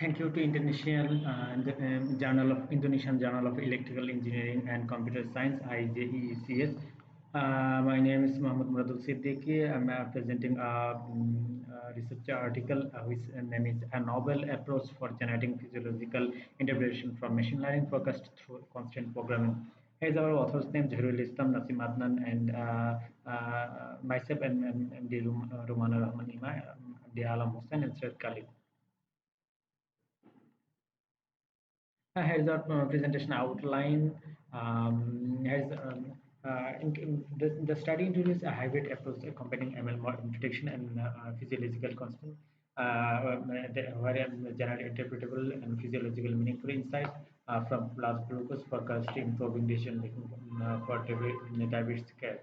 Thank you to International Journal of Indonesian Journal of Electrical Engineering and Computer Science (IJEECS). My name is Mohammad Muradul Siddiqui. I'm presenting a research article which name is "A Novel Approach for Generating Physiological Interpretation from Machine Learning Forecast Through Constant Programming." Here's our author's name, Zahirul Islam, Nasim Adnan, and myself and MD Rumana Rahman Ima, MD Alam Hussain, and Syed Khalid. Here's our presentation outline. The study introduced a hybrid approach combining ML detection and physiological constant, where generate interpretable and physiological meaningful insights from blood glucose forecasting, improving decision making for diabetes care.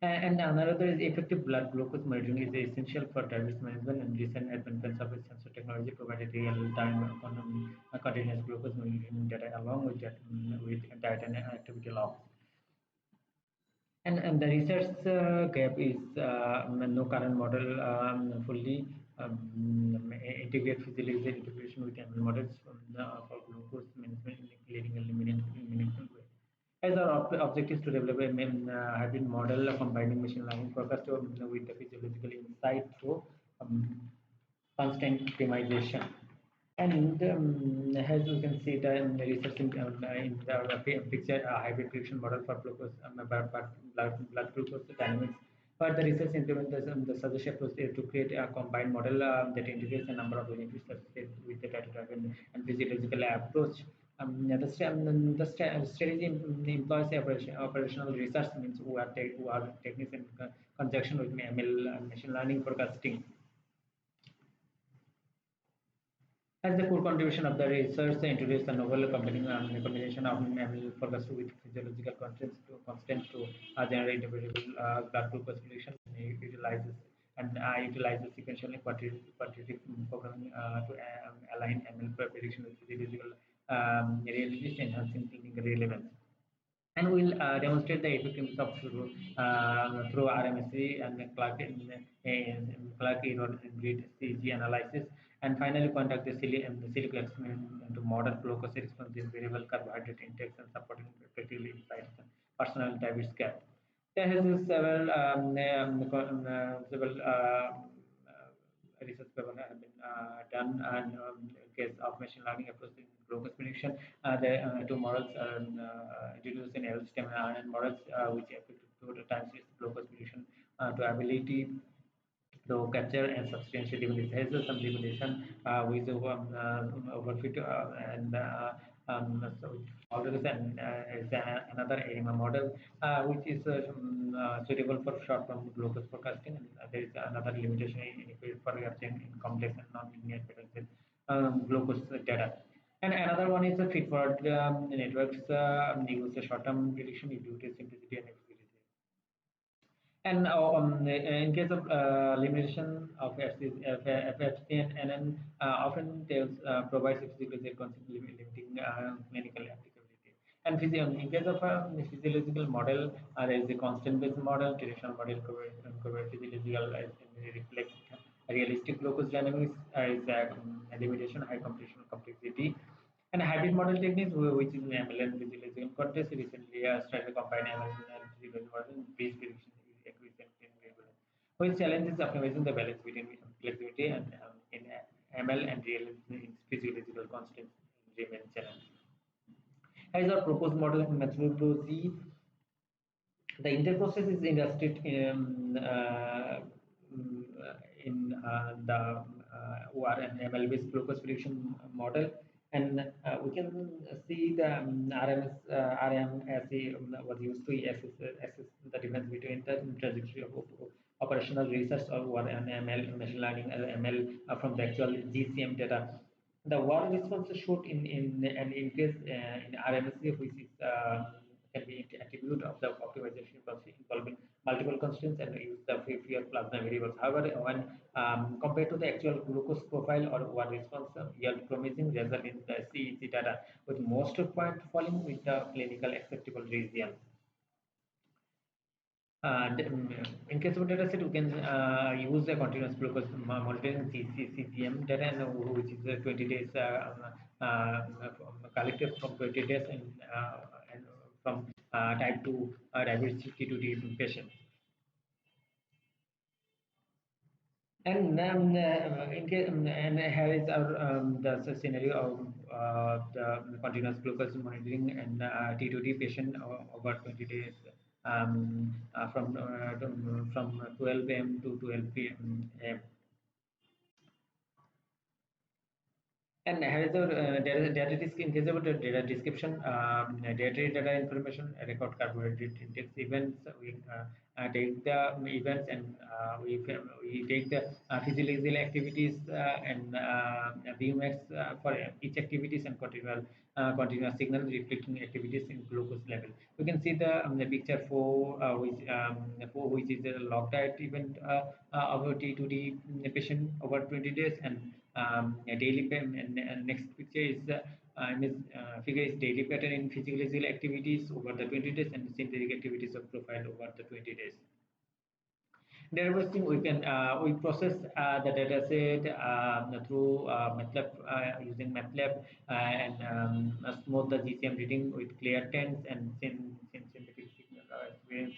And another is effective blood glucose monitoring is essential for diabetes management, and recent advancements of sensor technology provided real-time continuous glucose monitoring data along with with diet and activity logs. And the research gap is no current model fully integrate physiological integration with ML models for glucose management in leading a meaningful way. As our objective is to develop a hybrid model combining machine learning forecast with the physiological insight through constant optimization. And as you can see, the research in the picture, a hybrid prediction model for glucose, blood glucose dynamics. But the research implementation, the suggestion approach is to create a combined model that integrates a number of benefits associated with the data-driven and physiological approach. The strategy employs operational research means who are techniques in conjunction with ML machine learning forecasting. As the core contribution of the research, they introduced a novel combination of ML forecast with physiological constants to generate interpretable blood glucose prediction and utilizes sequential and quadratic programming to align ML prediction with physiological realities, enhancing clinical relevance. And we'll demonstrate the effectiveness of through RMSE and Clarke Error Grid Analysis, and finally conduct the silico experiment to model glucose response in variable carbohydrate intakes and supporting practical insights and personal diabetes care. There has been several research papers have been done and case of machine learning approach in glucose prediction. The two models are introduced in L stem and models which affect two times its glucose prediction to ability to capture and substantially limit some limitation with overfit and so always is another AMA model which is suitable for short-term glucose forecasting, and there is another limitation for capturing in complex and non-linear patterns glucose data. And another one is a feedforward networks use a short-term prediction due to simplicity and flexibility. And in case of limitation of FFNN, often they provides physiological concept limiting clinical applicability. And in case of physiological model, there is a constant-based model, traditional model cover physiological reflects realistic glucose dynamics is a limitation, high computational complexity. And hybrid model techniques, which is ML and physiological context, recently started to combine ML and physiological model in base prediction which challenges optimizing the balance between flexibility and in ML and real physiological constants remain challenge. As our proposed model methodology, the interprocess is illustrated in the OR and ML based glucose prediction model, and we can see the RMSE was used to assess the difference between the trajectory of operational research or an ML machine learning ML from the actual GCM data. The war response showed in case in RMSE, which is can be attribute of the optimization process involving multiple constraints and use the fewer plasma variables. However, when compared to the actual glucose profile or war response, yield promising result in the CEC data, with most point falling with the clinical acceptable region. And in case of data set, we can use the continuous glucose monitoring CGM data, which is 20 days collected from 20 days and from type 2 diabetes T2D patients. And in case, and here is our the scenario of the continuous glucose monitoring and T2D patient over 20 days from 12 a.m. to 12 p.m. And here is the data in case of the data description, data information, record carbohydrate index events. We take the events and we take the physiological activities and VMAX for each activities and continuous signal reflecting activities in glucose level. You can see the picture 4, which is a log diet event of a T2D patient over 20 days, and a daily and next picture is figure is daily pattern in physiological activities over the 20 days and synthetic activities of profile over the 20 days. There was thing we can we process the data set through MATLAB using MATLAB and smooth the GCM reading with clear trends and synthetic signal experience.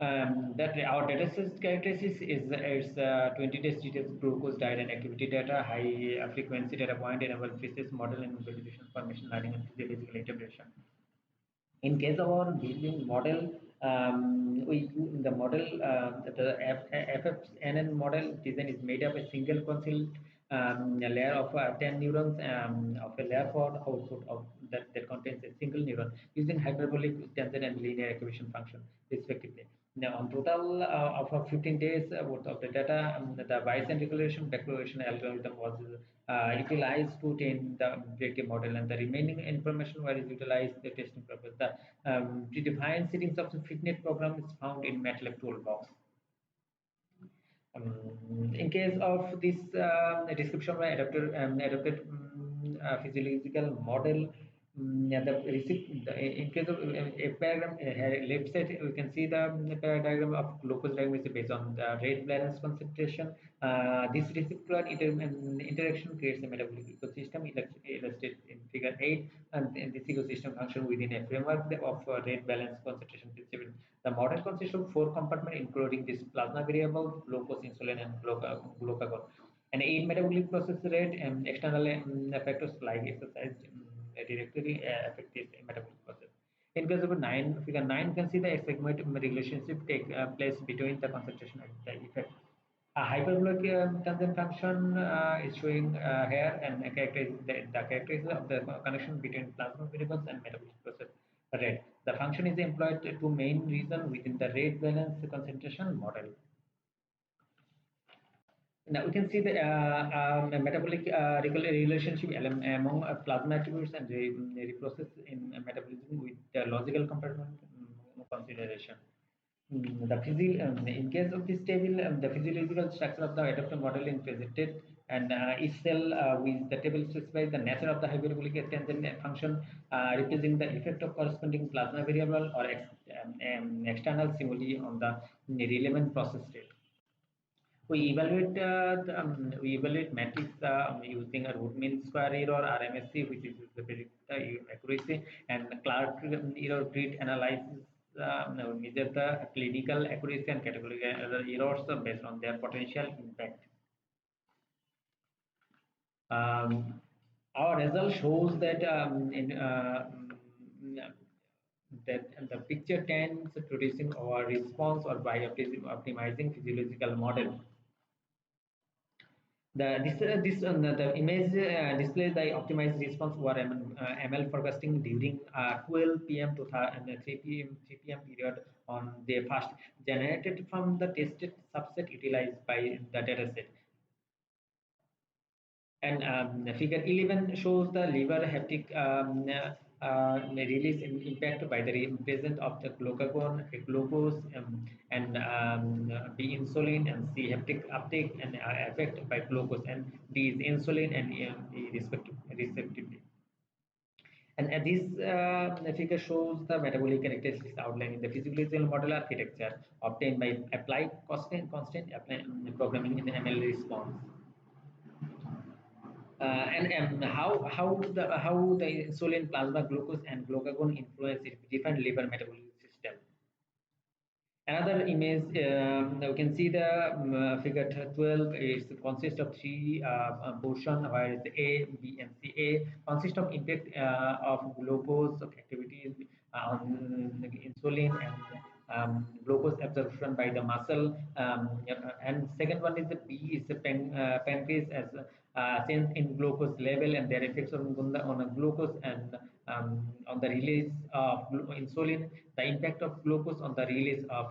That our data set characteristics is 20 days details glucose diet and activity data, high frequency data point, enable precise model and validation for machine learning and physiological integration. In case of our building model, we use the model, the FFNN model design is made up a single constant a layer of 10 neurons of a layer for output of that contains a single neuron using hyperbolic tangent and linear equation function respectively. Now, on total of 15 days worth of the data, the Bayesian declaration algorithm was utilized to train the predictive model, and the remaining information was utilized the testing purpose. The predefined settings of the fitness program is found in MATLAB toolbox. In case of this description by adapted physiological model, yeah, in case of a paradigm left side, we can see the paradigm of glucose diagram is based on the rate balance concentration. This reciprocal interaction creates a metabolic ecosystem illustrated in figure 8, and this ecosystem function within a framework of rate balance concentration principle. The model consists of 4 compartments, including this plasma variable, glucose, insulin, and glucagon. And in metabolic process rate, external factors like exercise directly affect this metabolic process. In case of figure 9, you can see the segment relationship take place between the concentration and the effect. A hyperbolic tangent function is showing here, and the characteristics of the connection between plasma variables and metabolic process rate. The function is employed to main reason within the rate balance concentration model. Now we can see the metabolic relationship among plasma attributes and reprocess in metabolism with the logical compartment consideration. In case of this table, the physiological structure of the adaptive model is presented, and each cell with the table specifies the nature of the hyperbolic tangent function, representing the effect of corresponding plasma variable or external stimuli on the relevant process state. We evaluate metrics using a root mean square error RMSE, which is the predict accuracy, and Clarke Error Grid Analysis measure the clinical accuracy and categorical errors based on their potential impact. Our result shows that that the picture tends producing our response or by optimizing physiological model. The image displays the optimized response for ML forecasting during 12 p.m. to 3 p.m. period on the first generated from the tested subset utilized by the dataset. And figure 11 shows the liver haptic release impact by the presence of the glucagon, glucose, and B insulin, and C haptic uptake and effect by glucose, and D is insulin and respectively. And this figure shows the metabolic characteristics outlining the physiological model architecture obtained by applied constant programming in the ML response. And how the insulin, plasma glucose, and glucagon influence different liver metabolic system. Another image, you can see the figure 12. It consists of three portion, where is A, B, and C. A consists of impact of glucose of activities on insulin and glucose absorption by the muscle. And second one is the B, is the pancreas as sense in glucose level and their effects on a glucose and on the release of insulin, the impact of glucose on the release of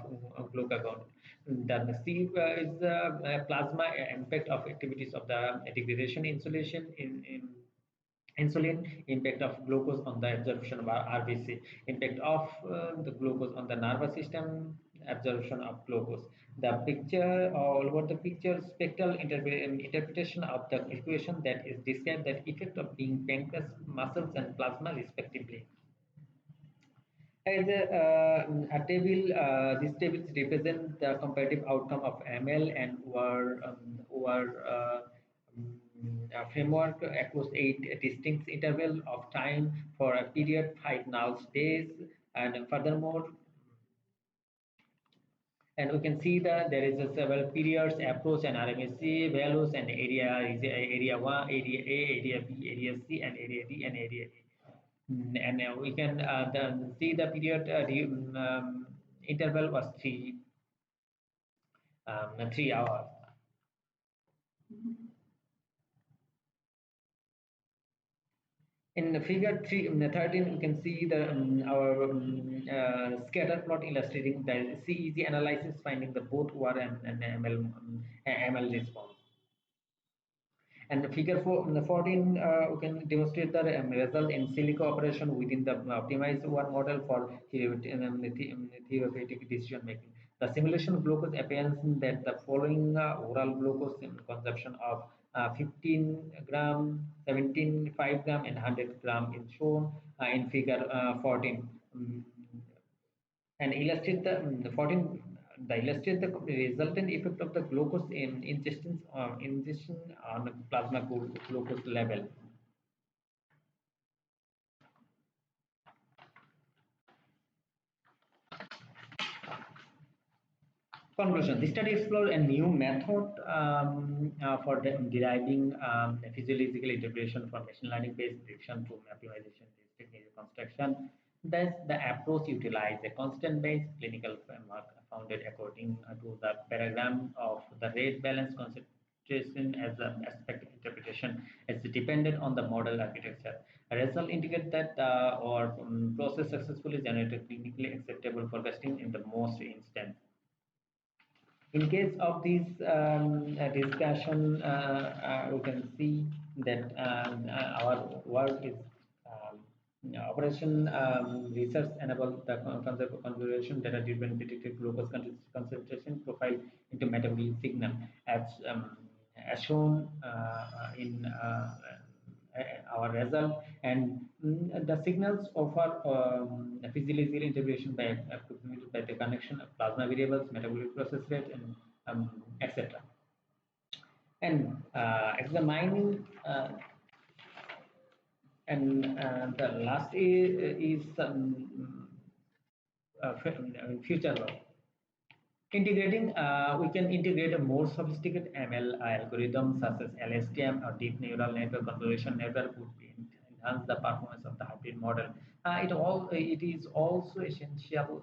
glucagon. Then C is the plasma impact of activities of the degradation in insulin, impact of glucose on the absorption of RBC, impact of the glucose on the nervous system, absorption of glucose. The picture, all over the picture, spectral interpretation of the equation that is described that effect of being pancreas, muscles, and plasma respectively. As a table, these tables represent the comparative outcome of ML and framework across 8 distinct interval of time for a period 5 null days, and furthermore, and we can see that there is a several periods, approach and RMSE values, and area is area 1, area A, area B, area C, and area D, and area E. And we can then see the period interval was 3 hours. In the figure 13, you can see the our scatter plot illustrating the CEG analysis finding the both OR and ML response. And the figure 14, we can demonstrate the result in silico operation within the optimized one model for therapeutic decision making. The simulation glucose appears that the following oral glucose consumption of 15 gram, 17, 5 gram, and 100 gram is shown in figure 14. And illustrate the 14 the illustrate the resultant effect of the glucose in ingestion on plasma glucose level. Conclusion: this study explored a new method for deriving physiological interpretation for machine learning based prediction through optimization technical construction. Thus, the approach utilized a constant-based clinical framework founded according to the paradigm of the rate balance concentration as an aspect of interpretation is dependent on the model architecture. A result indicate that our process successfully generated clinically acceptable forecasting in the most instance. In case of this discussion, we can see that our work is operation research enable the configuration data-driven predicted glucose concentration profile into metabolic signal as shown in our result, and the signals offer physiological integration by the connection of plasma variables, metabolic process rate, and etc. And examining and the last is future law. Integrating, we can integrate a more sophisticated ML algorithm such as LSTM or deep neural network convolution network would enhance the performance of the hybrid model. It is also essential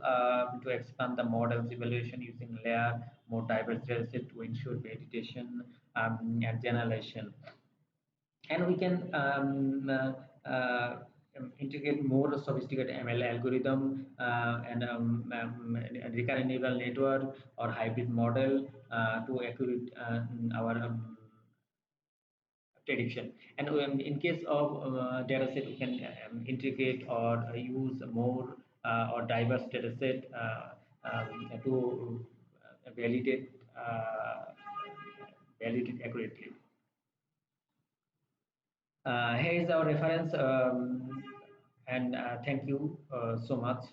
to expand the model's evaluation using layer more diverse dataset to ensure validation and generalization. And we can integrate more sophisticated ML algorithm and recurrent neural network or hybrid model to accurate our prediction. And in case of data set, we can integrate or use more or diverse data set to validate accurately. Here is our reference And thank you so much